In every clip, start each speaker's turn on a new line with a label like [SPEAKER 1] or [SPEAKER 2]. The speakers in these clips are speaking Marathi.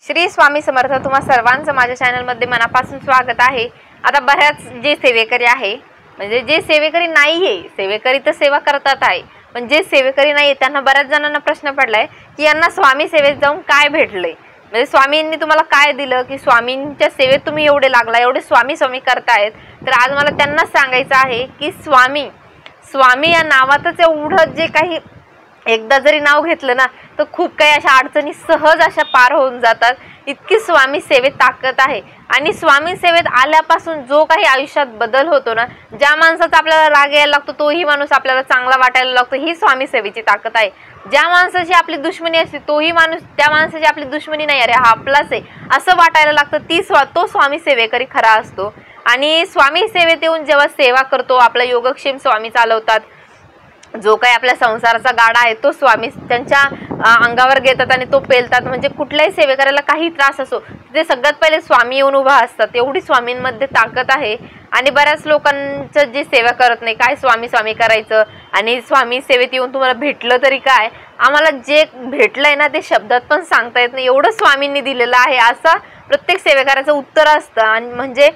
[SPEAKER 1] श्री स्वामी समर्थ। तुम्हा सर्वांचं माझ्या चॅनलमध्ये मनापासून स्वागत आहे। आता बऱ्याच जे सेवेकरी आहे, म्हणजे जे सेवेकरी नाहीये, सेवेकरी तर सेवा करतात आहे, पण जे सेवेकरी नाहीये त्यांना बऱ्याच जणांना प्रश्न पडलाय की यांना स्वामी सेवेत जाऊन काय भेटले, म्हणजे स्वामींनी तुम्हाला काय दिलं की स्वामींच्या सेवेत तुम्ही एवढे लागला, एवढे स्वामी स्वामी करतायत। तर आज मला त्यांना सांगायचं आहे की स्वामी स्वामी या नावातच एवढं जे काही एकदा जरी नाव घेतलं ना तर खूप काही अशा अडचणी सहज अशा पार होऊन जातात। इतकी स्वामी सेवेत ताकद आहे। आणि स्वामी सेवेत आल्यापासून जो काही आयुष्यात बदल होतो ना, ज्या माणसाचा आपल्याला राग यायला लागतो तोही माणूस आपल्याला चांगला वाटायला लागतो, ही स्वामी सेवेची ताकद आहे। ज्या माणसाची आपली दुश्मनी असते तोही माणूस त्या माणसाची आपली दुश्मनी नाही, अरे हा आपलाच आहे असं वाटायला लागतं, तो स्वामी सेवेकरी खरा असतो। आणि स्वामी सेवेत येऊन जेव्हा सेवा करतो, आपला योगक्षेम स्वामी चालवतात, जो काही आपल्या संसाराचा गाडा आहे तो स्वामी त्यांच्या अंगावर घेतात आणि तो पेलतात। म्हणजे कुठल्याही सेवेकऱ्याला काही त्रास असो ते सगळ्यात पहिले स्वामी येऊन उभा असतात, एवढी स्वामींमध्ये ताकद आहे। आणि बऱ्याच लोकांचं जे सेवा करत नाही, काय स्वामी स्वामी करायचं आणि स्वामी सेवेत येऊन तुम्हाला भेटलं तरी काय, आम्हाला जे भेटलंय ना ते शब्दात पण सांगता येत नाही, एवढं स्वामींनी दिलेलं आहे असं प्रत्येक सेवेकऱ्याचं उत्तर असतं। आणि म्हणजे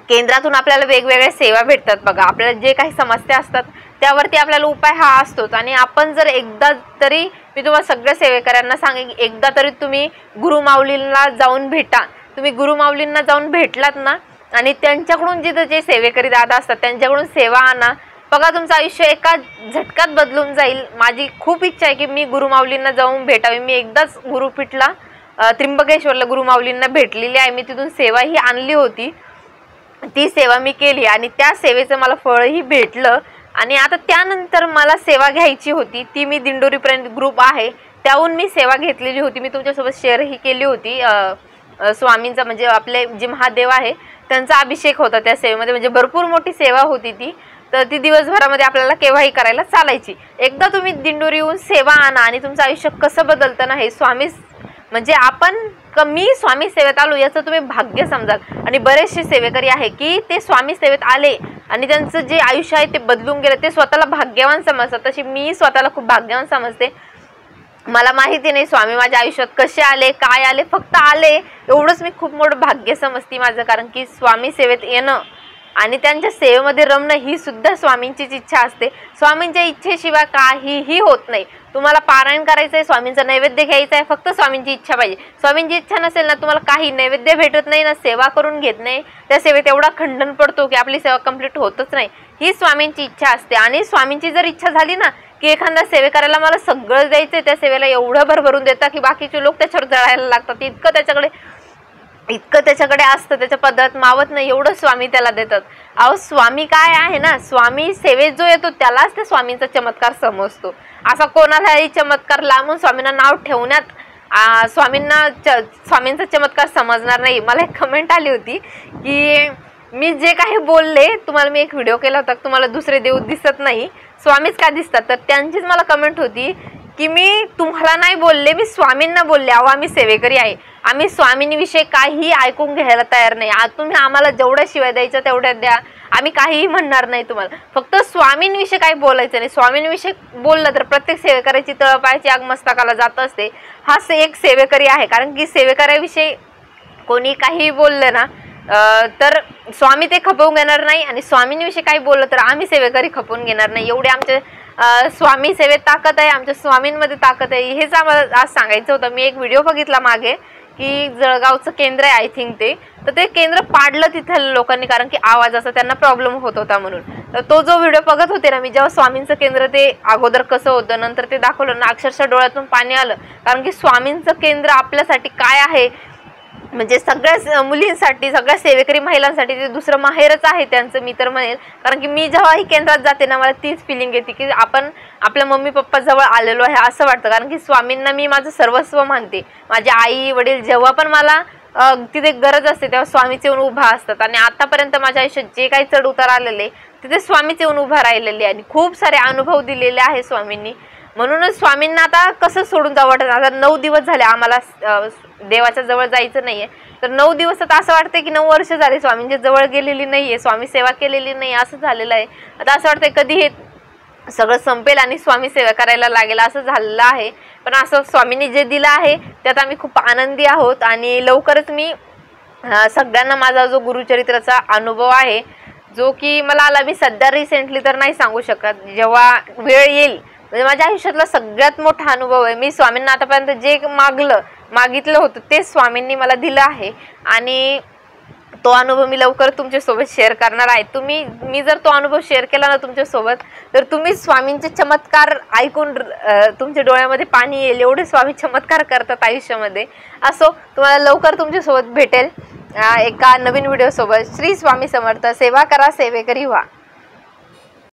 [SPEAKER 1] केंद्रातून आपल्याला वेगवेगळ्या सेवा भेटतात बघा, आपल्याला जे काही समस्या असतात त्यावरती आपल्याला उपाय हा असतोच। आणि आपण जर एकदा तरी, मी तुम्हाला सगळ्या सेवेकऱ्यांना सांगेन की एकदा तरी तुम्ही गुरुमाऊलींना जाऊन भेटा। तुम्ही गुरुमाऊलींना जाऊन भेटलात ना आणि त्यांच्याकडून जे सेवेकरी दादा असतात त्यांच्याकडून सेवा आणा, बघा तुमचं आयुष्य एका झटक्यात बदलून जाईल। माझी खूप इच्छा आहे की मी गुरुमाऊलींना जाऊन भेटावी। मी एकदाच गुरुपीठला त्र्यंबकेश्वरला गुरुमाऊलींना भेटलेली आहे, मी तिथून सेवाही आणली होती, ती सेवा मी केली आणि त्या सेवेचं मला फळही भेटलं। आणि आता त्यानंतर मला सेवा घ्यायची होती, ती मी दिंडोरीपर्यंत ग्रुप आहे त्याहून मी सेवा घेतलेली होती, मी तुमच्यासोबत शेअरही केली होती। स्वामींचा म्हणजे आपले जे महादेव आहे त्यांचा अभिषेक होता त्या सेवेमध्ये, म्हणजे भरपूर मोठी सेवा होती ती, तर ती दिवसभरामध्ये आपल्याला केव्हाही करायला चालायची। एकदा तुम्ही दिंडोरी येऊन सेवा आणा आणि तुमचं आयुष्य कसं बदलतं ना हे स्वामी, म्हणजे मी स्वामी सेवेत आलो याचं तुम्ही भाग्य समजाल। आणि बरेचसे सेवेकरी आहे की ते स्वामी सेवेत आले आणि त्यांचं जे आयुष्य आहे ते बदलून गेलं, ते स्वतःला भाग्यवान समजतात। तशी मी स्वतःला खूप भाग्यवान समजते। मला माहिती नाही स्वामी माझ्या आयुष्यात कसे आले काय आले, फक्त आले एवढंच मी खूप मोठं भाग्य समजते माझं, कारण की स्वामी सेवेत येणं आणि त्यांच्या सेवेमध्ये रमणं ही सुद्धा स्वामींचीच इच्छा असते। स्वामींच्या इच्छेशिवाय काहीही होत नाही। तुम्हाला पारायण करायचं आहे, स्वामींचा नैवेद्य घ्यायचा आहे, फक्त स्वामींची इच्छा पाहिजे। स्वामींची इच्छा नसेल ना तुम्हाला काही नैवेद्य भेटत नाही ना, सेवा करून घेत नाही, त्या सेवेत एवढा खंडन पडतो की आपली सेवा कंप्लीट होतच नाही। ही स्वामींची इच्छा असते। आणि स्वामींची जर इच्छा झाली ना की एखादा सेवेकऱ्याला मला सगळं द्यायचं, त्या सेवेला एवढं भरभरून देतात की बाकीचे लोक त्याच्यावर जळायला लागतात, इतकं त्याच्याकडे असतं, त्याच्या पदरात मावत नाही एवढं स्वामी त्याला देतात। अहो स्वामी काय आहे ना, स्वामी सेवेत जो येतो त्यालाच त्या स्वामींचा चमत्कार समजतो। असा कोणालाही चमत्कार लांबून स्वामींना नाव ठेवण्यात स्वामींचा चमत्कार समजणार नाही। मला एक कमेंट आली होती की मी जे काही बोलले, तुम्हाला मी एक व्हिडिओ केला होता, तुम्हाला दुसरे देव दिसत नाही, स्वामीच का दिसतात, तर त्यांचीच मला कमेंट होती की मी तुम्हाला नाही बोलले, मी स्वामींना बोलले। अहो आम्ही सेवेकरी आहे, आम्ही स्वामींविषयी काही ऐकून घ्यायला तयार नाही। तुम्ही आम्हाला जेवढ्या शिवाय द्यायच्या तेवढ्या द्या, आम्ही काहीही म्हणणार नाही तुम्हाला, फक्त स्वामींविषयी काही बोलायचं नाही। स्वामींविषयी बोललं तर प्रत्येक सेवेकऱ्याची तळपायाची आग मस्तकाला जात असते। हा एक सेवेकरी आहे, कारण की सेवेकऱ्याविषयी कोणी काही बोललं ना तर स्वामी ते खपवून घेणार नाही, आणि स्वामींविषयी काही बोललं तर आम्ही सेवेकरी खपवून घेणार नाही। एवढे आमचे स्वामी सेवेत ताकद आहे, आमच्या स्वामींमध्ये ताकद आहे, हेच आम्हाला आज सांगायचं होतं। मी एक व्हिडिओ बघितला मागे की जळगावचं केंद्र आहे आय थिंक तर ते केंद्र पाडलं तिथं लोकांनी, कारण की आवाजाचा त्यांना प्रॉब्लेम होत होता म्हणून। तर तो जो व्हिडिओ बघत होते ना मी, जेव्हा स्वामींचं केंद्र ते अगोदर कसं होतं नंतर ते दाखवलं ना, अक्षरशः डोळ्यातून पाणी आलं, कारण की स्वामींचं केंद्र आपल्यासाठी काय आहे, म्हणजे सगळ्या मुलींसाठी, सगळ्या सेवेकरी महिलांसाठी ते दुसरं माहेरच आहे त्यांचं, मी तर म्हणेल। कारण की मी जेव्हाही केंद्रात जाते ना मला तीच फिलिंग येते की आपण आपल्या मम्मी पप्पा जवळ आलेलो आहे असं वाटतं, कारण की स्वामींना मी माझं सर्वस्व मानते। माझे आई वडील जेव्हा पण मला तिथे गरज असते तेव्हा स्वामीच येऊन उभा असतात। आणि आतापर्यंत माझ्या आयुष्यात जे काही चढ उतार आलेले तिथे स्वामीच येऊन उभा राहिलेले आणि खूप सारे अनुभव दिलेले आहे स्वामींनी। म्हणूनच स्वामींना आता कसं सोडून जावं वाटत। आता 9 दिवस झाले आम्हाला देवाच्या जवळ जायचं नाहीये, तर 9 दिवसात असं वाटतंय की 9 वर्ष झाली स्वामींच्या जवळ गेलेली नाहीये, स्वामी सेवा केलेली नाही असं झालेलं आहे। आता असं वाटतंय कधी हे सगळं संपेल आणि स्वामी सेवा करायला लागेल असं झालेलं आहे। पण असं स्वामींनी जे दिलं आहे त्यात आम्ही खूप आनंदी आहोत आणि लवकरच मी सगळ्यांना माझा जो गुरुचरित्राचा अनुभव आहे जो की मला आला, मी सध्या रिसेंटली तर नाही सांगू शकत, जेव्हा वेळ येईल, म्हणजे माझ्या आयुष्यातला सगळ्यात मोठा अनुभव आहे। मी स्वामींना आतापर्यंत जे मागितलं होतं ते स्वामींनी मला दिलं आहे आणि तो अनुभव मी लवकर तुमच्यासोबत शेअर करणार आहे। मी जर तो अनुभव शेअर केला ना तुमच्यासोबत तर तुम्ही स्वामींचे चमत्कार ऐकून तुमच्या डोळ्यामध्ये पाणी येईल, एवढे स्वामी चमत्कार करतात आयुष्यामध्ये। असो, तुम्हाला लवकर तुमच्यासोबत भेटेल एका नवीन व्हिडिओ सोबत। श्री स्वामी समर्थ। सेवा करा, सेवेकरी व्हा।